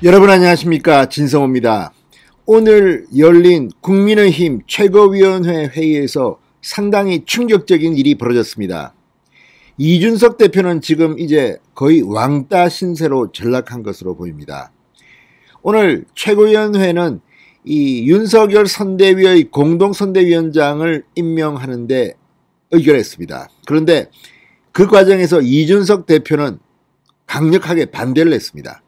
여러분 안녕하십니까, 진성호입니다. 오늘 열린 국민의힘 최고위원회 회의에서 상당히 충격적인 일이 벌어졌습니다. 이준석 대표는 지금 이제 거의 왕따 신세로 전락한 것으로 보입니다. 오늘 최고위원회는 이 윤석열 선대위의 공동선대위원장을 임명하는데 의결했습니다. 그런데 그 과정에서 이준석 대표는 강력하게 반대를 했습니다.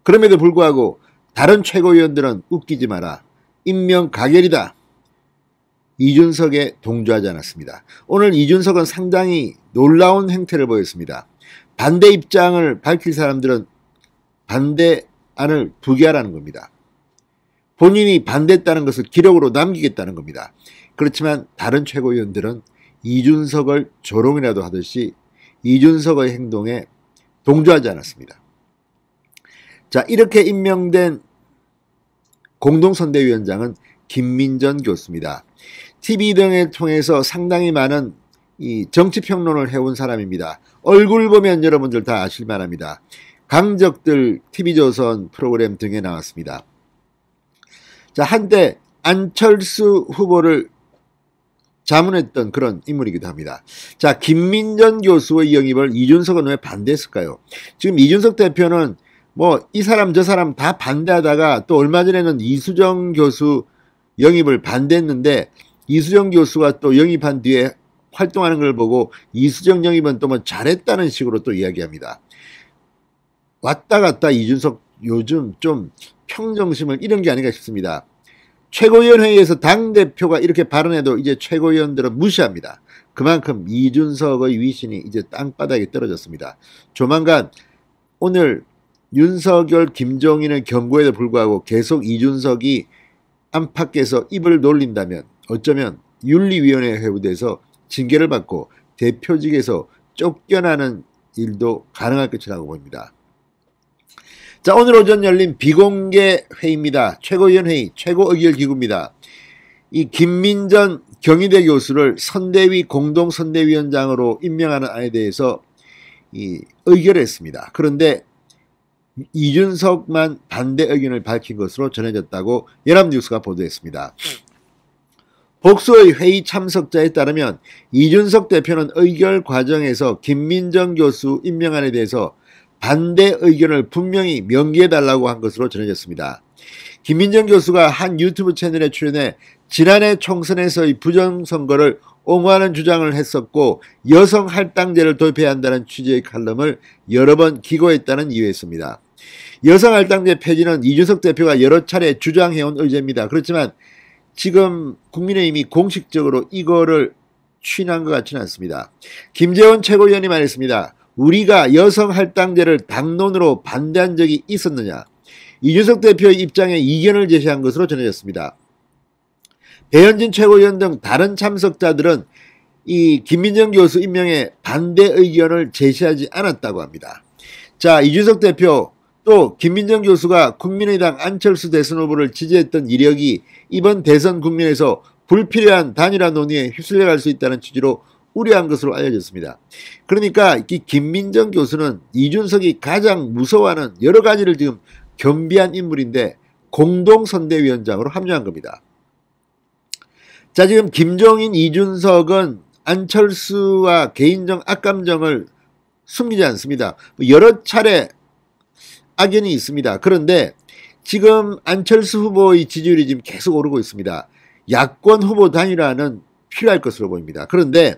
그럼에도 불구하고 다른 최고위원들은 웃기지 마라, 임명 가결이다, 이준석에 동조하지 않았습니다. 오늘 이준석은 상당히 놀라운 행태를 보였습니다. 반대 입장을 밝힐 사람들은 반대안을 부결하는 겁니다. 본인이 반대했다는 것을 기록으로 남기겠다는 겁니다. 그렇지만 다른 최고위원들은 이준석을 조롱이라도 하듯이 이준석의 행동에 동조하지 않았습니다. 자, 이렇게 임명된 공동선대위원장은 김민전 교수입니다. TV 등을 통해서 상당히 많은 이 정치평론을 해온 사람입니다. 얼굴 보면 여러분들 다 아실 만합니다. 강적들 TV조선 프로그램 등에 나왔습니다. 자, 한때 안철수 후보를 자문했던 그런 인물이기도 합니다. 자, 김민전 교수의 영입을 이준석은 왜 반대했을까요? 지금 이준석 대표는 이 사람 저 사람 다 반대하다가 또 얼마 전에는 이수정 교수 영입을 반대했는데, 이수정 교수가 또 영입한 뒤에 활동하는 걸 보고 이수정 영입은 또 잘했다는 식으로 또 이야기합니다. 왔다 갔다 이준석 요즘 좀 평정심을 잃은 게 아닌가 싶습니다. 최고위원회의에서 당대표가 이렇게 발언해도 이제 최고위원들은 무시합니다. 그만큼 이준석의 위신이 이제 땅바닥에 떨어졌습니다. 조만간 오늘 윤석열, 김종인의 경고에도 불구하고 계속 이준석이 안팎에서 입을 놀린다면 어쩌면 윤리위원회 회부돼서 징계를 받고 대표직에서 쫓겨나는 일도 가능할 것이라고 봅니다. 자, 오늘 오전 열린 비공개 회의입니다. 최고위원회의, 최고의결기구입니다. 이 김민전 경희대 교수를 선대위 공동선대위원장으로 임명하는 안에 대해서 의결했습니다. 그런데 이준석만 반대 의견을 밝힌 것으로 전해졌다고 연합뉴스가 보도했습니다. 복수의 회의 참석자에 따르면 이준석 대표는 의결 과정에서 김민정 교수 임명안에 대해서 반대 의견을 분명히 명기해달라고 한 것으로 전해졌습니다. 김민정 교수가 한 유튜브 채널에 출연해 지난해 총선에서의 부정선거를 옹호하는 주장을 했었고 여성 할당제를 도입해야 한다는 취지의 칼럼을 여러 번 기고했다는 이유였습니다. 여성 할당제 폐지는 이준석 대표가 여러 차례 주장해온 의제입니다. 그렇지만 지금 국민의힘이 공식적으로 이거를 추진한 것 같지는 않습니다. 김재원 최고위원이 말했습니다. 우리가 여성 할당제를 당론으로 반대한 적이 있었느냐? 이준석 대표의 입장에 이견을 제시한 것으로 전해졌습니다. 배현진 최고위원 등 다른 참석자들은 이 김민정 교수 임명에 반대 의견을 제시하지 않았다고 합니다. 자, 이준석 대표 또 김민정 교수가 국민의당 안철수 대선 후보를 지지했던 이력이 이번 대선 국면에서 불필요한 단일화 논의에 휩쓸려갈 수 있다는 취지로 우려한 것으로 알려졌습니다. 그러니까 이 김민정 교수는 이준석이 가장 무서워하는 여러 가지를 지금 겸비한 인물인데 공동선대위원장으로 합류한 겁니다. 자, 지금 김종인, 이준석은 안철수와 개인적 악감정을 숨기지 않습니다. 여러 차례 악연이 있습니다. 그런데 지금 안철수 후보의 지지율이 지금 계속 오르고 있습니다. 야권 후보 단일화는 필요할 것으로 보입니다. 그런데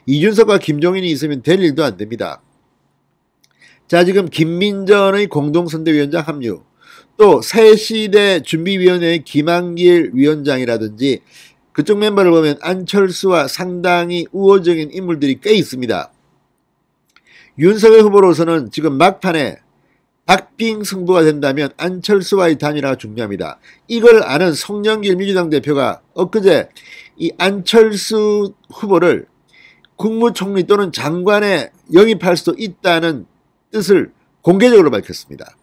이준석과 김종인이 있으면 될 일도 안 됩니다. 자, 지금 김민전의 공동선대위원장 합류, 또 새시대 준비위원회의 김한길 위원장이라든지 그쪽 멤버를 보면 안철수와 상당히 우호적인 인물들이 꽤 있습니다. 윤석열 후보로서는 지금 막판에 박빙 승부가 된다면 안철수와의 단일화가 중요합니다. 이걸 아는 송영길 민주당 대표가 엊그제 이 안철수 후보를 국무총리 또는 장관에 영입할 수도 있다는 뜻을 공개적으로 밝혔습니다.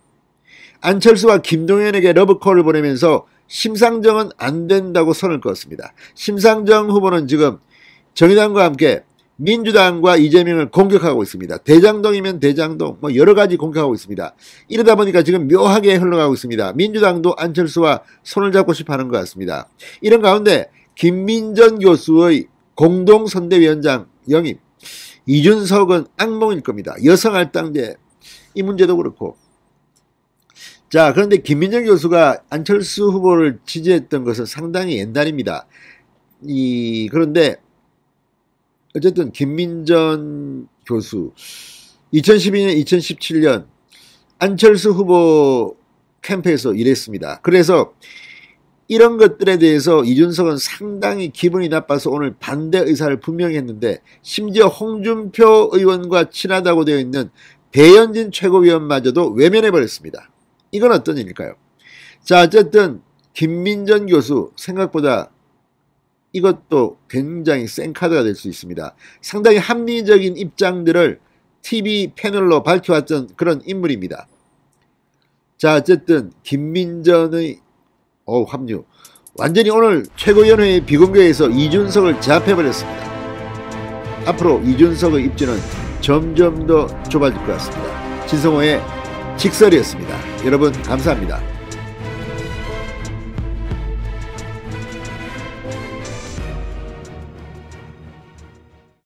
안철수와 김동연에게 러브콜을 보내면서 심상정은 안 된다고 선을 그었습니다. 심상정 후보는 지금 정의당과 함께 민주당과 이재명을 공격하고 있습니다. 대장동이면 대장동, 뭐 여러 가지 공격하고 있습니다. 이러다 보니까 지금 묘하게 흘러가고 있습니다. 민주당도 안철수와 손을 잡고 싶어 하는 것 같습니다. 이런 가운데 김민전 교수의 공동선대위원장 영입, 이준석은 악몽일 겁니다. 여성할당제, 이 문제도 그렇고. 자, 그런데 김민전 교수가 안철수 후보를 지지했던 것은 상당히 옛날입니다. 그런데 어쨌든 김민전 교수 2012년, 2017년 안철수 후보 캠프에서 일했습니다. 그래서 이런 것들에 대해서 이준석은 상당히 기분이 나빠서 오늘 반대 의사를 분명히 했는데, 심지어 홍준표 의원과 친하다고 되어 있는 배현진 최고위원마저도 외면해버렸습니다. 이건 어떤 일일까요? 자, 어쨌든 김민전 교수 생각보다 이것도 굉장히 센 카드가 될 수 있습니다. 상당히 합리적인 입장들을 TV 패널로 밝혀왔던 그런 인물입니다. 자, 어쨌든 김민전의 합류. 완전히 오늘 최고위원회의 비공개에서 이준석을 제압해버렸습니다. 앞으로 이준석의 입지는 점점 더 좁아질 것 같습니다. 진성호의 직설이었습니다. 여러분 감사합니다.